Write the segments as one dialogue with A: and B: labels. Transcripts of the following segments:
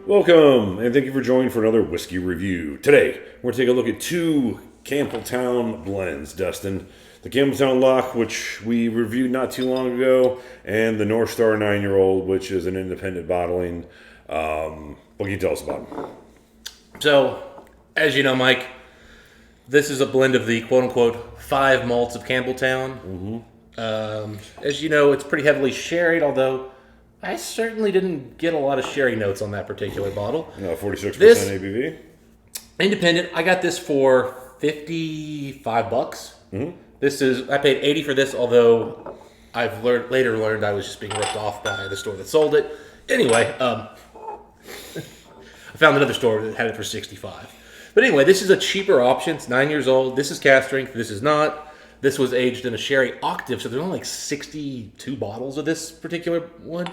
A: Welcome, and thank you for joining for another whiskey review. Today, we're going to take a look at two Campbeltown blends, Dustin. The Campbeltown Loch, which we reviewed not too long ago, and the North Star 9-year-old, which is an independent bottling. What can you tell us about them?
B: So, as you know, Mike, this is a blend of the quote-unquote 5 malts of Campbeltown. As you know, it's pretty heavily sherried, although I certainly didn't get a lot of sherry notes on that particular bottle.
A: No, 46%
B: This,
A: ABV.
B: independent, I got this for $55. I paid $80 for this, although I've later learned I was just being ripped off by the store that sold it. Anyway, I found another store that had it for $65. But anyway, this is a cheaper option. It's 9 years old. This is cast strength. This is not. This was aged in a sherry octave, so there's only like 62 bottles of this particular one.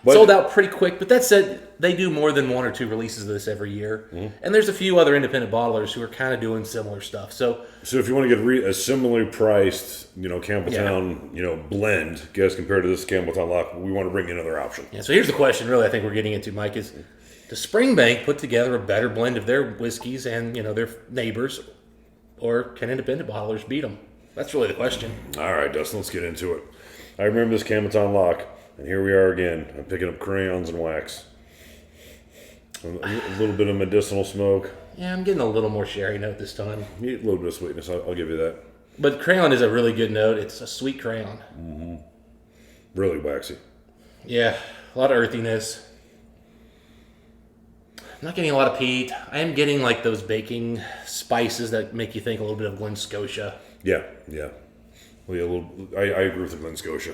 B: Sold out pretty quick, but that said, they do more than 1 or 2 releases of this every year. And there's a few other independent bottlers who are kind of doing similar stuff. So
A: if you want to get a similarly priced, Campbeltown, blend, as compared to this Campbeltown Loch, we want to bring in another option.
B: Yeah, so here's the question really I think we're getting into, Mike, is does Springbank put together a better blend of their whiskeys and, their neighbors, or can independent bottlers beat them? That's really the question.
A: All right, Dustin, let's get into it. I remember this Campbeltown Loch, and here we are again. I'm picking up crayons and wax. A little bit of medicinal smoke.
B: Yeah, I'm getting a little more sherry note this time.
A: A little bit of sweetness, I'll give you that.
B: But crayon is a really good note. It's a sweet crayon.
A: Really waxy.
B: Yeah, a lot of earthiness. I'm not getting a lot of peat. I am getting like those baking spices that make you think a little bit of Glen Scotia.
A: Yeah. Well, yeah, I agree with the Glen Scotia.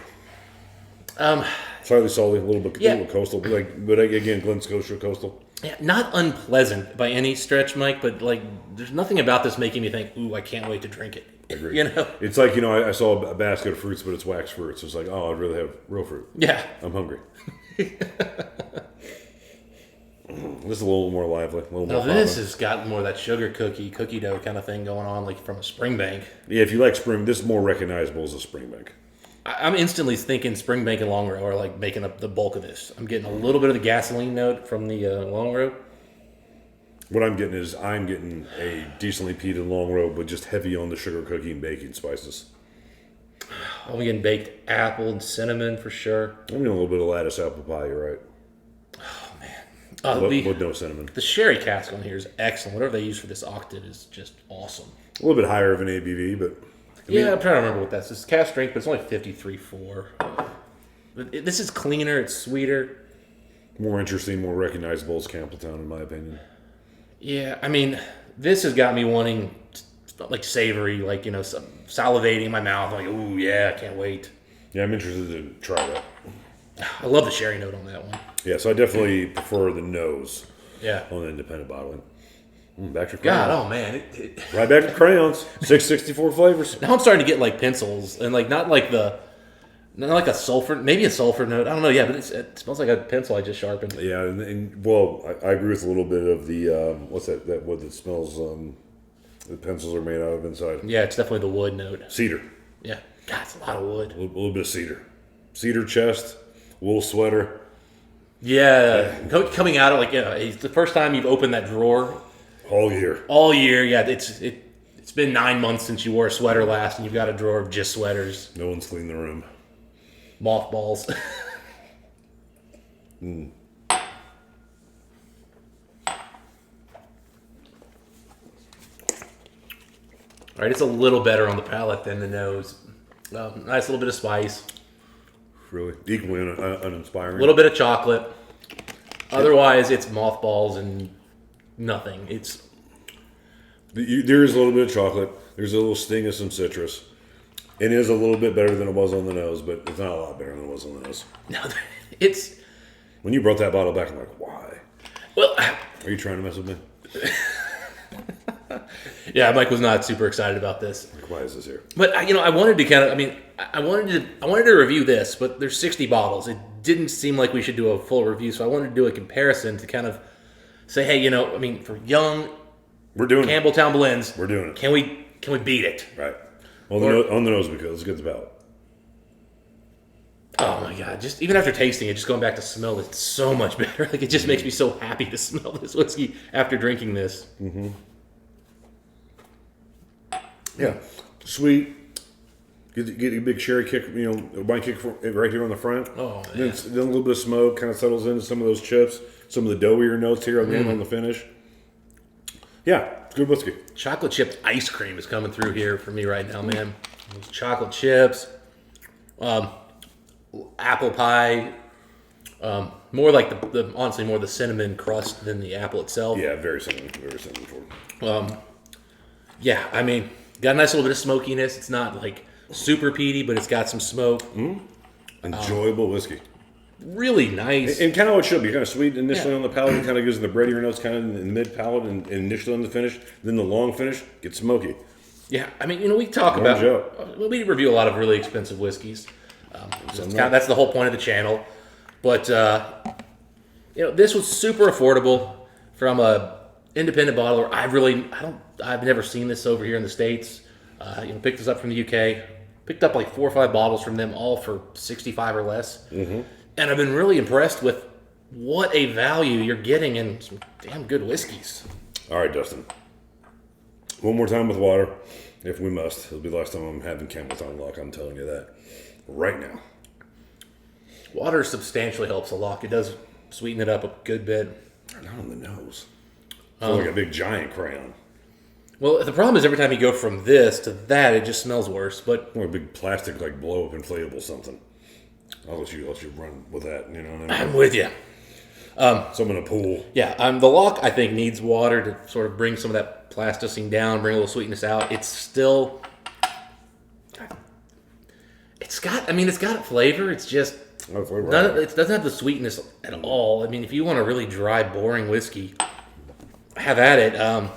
A: Slightly salty, a little bit coastal, but again, Glen Scotia coastal.
B: Yeah, not unpleasant by any stretch, Mike, but there's nothing about this making me think, ooh, I can't wait to drink it.
A: I agree.
B: It's
A: like, I saw a basket of fruits, but it's wax fruits. It's like, oh, I'd rather have real fruit.
B: Yeah.
A: I'm hungry. This is a little more lively, a little more
B: this has got more of that sugar cookie dough kind of thing going on, like from a Springbank.
A: Yeah, if you like this is more recognizable as a Springbank.
B: I'm instantly thinking Springbank and Long Row are like making up the bulk of this. I'm getting a little bit of the gasoline note from the Long Row.
A: What I'm getting is a decently peated Long Row, but just heavy on the sugar cookie and baking spices.
B: I'm getting baked apple and cinnamon for sure.
A: I'm getting a little bit of lattice apple pie, you're right.
B: Oh, man.
A: With no cinnamon.
B: The sherry cask on here is excellent. Whatever they use for this octave is just awesome.
A: A little bit higher of an ABV, but...
B: I'm trying to remember what that's. It's cast strength, but it's only 53.4. This is cleaner. It's sweeter.
A: More interesting, more recognizable as Campbeltown, in my opinion.
B: Yeah, I mean, this has got me wanting, savory, salivating in my mouth. I'm like, ooh, yeah, I can't wait.
A: Yeah, I'm interested to try that.
B: I love the sherry note on that one.
A: Yeah, so I definitely prefer the nose on the independent bottling. Back to crayons.
B: God, oh man.
A: Right back to crayons. 664 flavors.
B: Now I'm starting to get pencils and not like a sulfur, maybe a sulfur note. I don't know. Yeah, but it smells like a pencil I just sharpened.
A: Yeah, I agree with a little bit of the what's that? What it smells. The pencils are made out of inside.
B: Yeah, it's definitely the wood note.
A: Cedar.
B: Yeah, God, it's a lot of wood.
A: A little bit of cedar chest, wool sweater.
B: Yeah, coming out of it's the first time you've opened that drawer.
A: All year.
B: Yeah. It's been 9 months since you wore a sweater last, and you've got a drawer of just sweaters.
A: No one's cleaned the room.
B: Mothballs. All right, it's a little better on the palate than the nose. Nice little bit of spice.
A: Really? Equally uninspiring.
B: A little bit of chocolate. Otherwise, it's mothballs and nothing.
A: There is a little bit of chocolate. There's a little sting of some citrus. It is a little bit better than it was on the nose, but it's not a lot better than it was on the nose.
B: No, it's...
A: When you brought that bottle back, I'm like, why?
B: Well...
A: Are you trying to mess with me?
B: Yeah, Mike was not super excited about this.
A: Like, why is this here?
B: But I wanted to I wanted to review this, but there's 60 bottles. It didn't seem like we should do a full review, so I wanted to do a comparison to kind of say, hey, for young,
A: we're doing
B: Campbeltown blends,
A: we're doing it.
B: Can we beat it?
A: Right. On the nose, because let's get the palate.
B: Oh my god! Just even after tasting it, just going back to smell, it's so much better. Like it just makes me so happy to smell this whiskey after drinking this.
A: Mm-hmm. Yeah, sweet. Get a big sherry kick, wine kick right here on the front.
B: Oh,
A: man. Then a little bit of smoke kind of settles into some of those chips, some of the doughier notes here on the end on the finish. Yeah, it's good whiskey.
B: Chocolate chip ice cream is coming through here for me right now, man. Those chocolate chips, apple pie, more like honestly more the cinnamon crust than the apple itself.
A: Yeah, very cinnamon forward.
B: Yeah, I mean, got a nice little bit of smokiness. It's not like super peaty, but it's got some smoke.
A: Enjoyable whiskey.
B: Really nice.
A: And kind of what it should be. Kind of sweet initially on the palate. Kind of gives the breadier notes kind of in the mid palate and initially on the finish. Then the long finish gets smoky.
B: Yeah, I mean, we talk about... We review a lot of really expensive whiskeys. That's the whole point of the channel. But, this was super affordable from a independent bottler. I've never seen this over here in the States. Picked this up from the UK. Picked up like 4 or 5 bottles from them, all for $65 or less. Mm-hmm. And I've been really impressed with what a value you're getting in some damn good whiskeys.
A: All right, Dustin. One more time with water, if we must. It'll be the last time I'm having Campbeltown Loch. I'm telling you that right now.
B: Water substantially helps a Loch. It does sweeten it up a good bit.
A: Not on the nose. It's like a big giant crayon.
B: Well, the problem is every time you go from this to that, it just smells worse. But
A: or a big plastic, like blow-up inflatable something. I'll let you run with that. You know what I mean?
B: I'm with you.
A: Some in a pool.
B: Yeah, the Loch I think needs water to sort of bring some of that plasticine down, bring a little sweetness out. It's still, it's got flavor. It's just it doesn't have the sweetness at all. I mean, if you want a really dry, boring whiskey, have at it.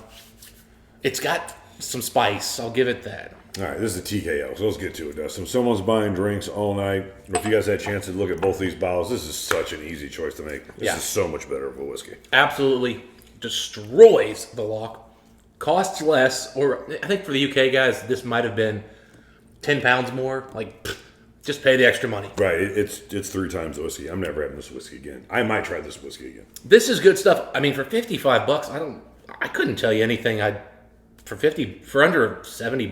B: It's got some spice. I'll give it that.
A: All right, this is a TKO, so let's get to it, Dustin. If someone's buying drinks all night, or if you guys had a chance to look at both these bottles, this is such an easy choice to make. This is so much better of a whiskey.
B: Absolutely destroys the Loch. Costs less, or I think for the UK guys, this might have been £10 more. Like, just pay the extra money.
A: Right, it's 3 times the whiskey. I'm never having this whiskey again. I might try this whiskey again.
B: This is good stuff. I mean, for $55, I couldn't tell you anything for under $70,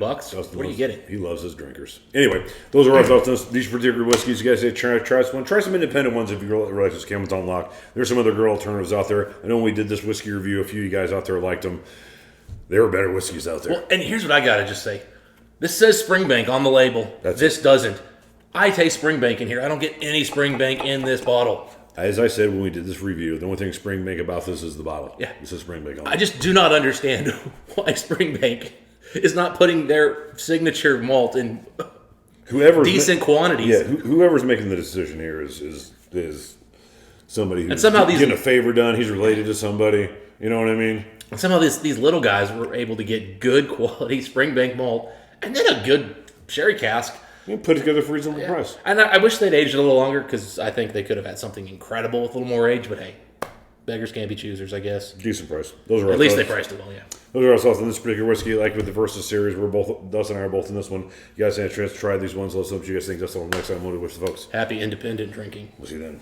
B: what are you getting?
A: He loves his drinkers. Anyway, those are our thoughts on these particular whiskeys. You guys say try some. Try some independent ones if you really like this Campbeltown Loch. There's some other girl alternatives out there. I know when we did this whiskey review, a few of you guys out there liked them. There were better whiskeys out there.
B: Well, and here's what I gotta just say. This says Springbank on the label. This doesn't. I taste Springbank in here. I don't get any Springbank in this bottle.
A: As I said when we did this review, the only thing Springbank about this is the bottle.
B: Yeah.
A: This is Springbank on it.
B: I just do not understand why Springbank is not putting their signature malt in decent quantities.
A: Yeah, whoever's making the decision here is somebody who's getting a favor done. He's related to somebody. You know what I mean?
B: And somehow these little guys were able to get good quality Springbank malt and then a good sherry cask.
A: You put it together for a reasonable price.
B: And I wish they'd aged it a little longer because I think they could have had something incredible with a little more age. But hey, beggars can't be choosers, I guess.
A: Decent price. Those are
B: at least they priced it well, yeah.
A: Those are our thoughts on this particular whiskey. Like with the Versus series, Dustin and I are both in this one. You guys had a chance to try these ones. Let's know what you guys think. That's all. Next time, we'll wish the folks
B: happy independent drinking.
A: We'll see you then.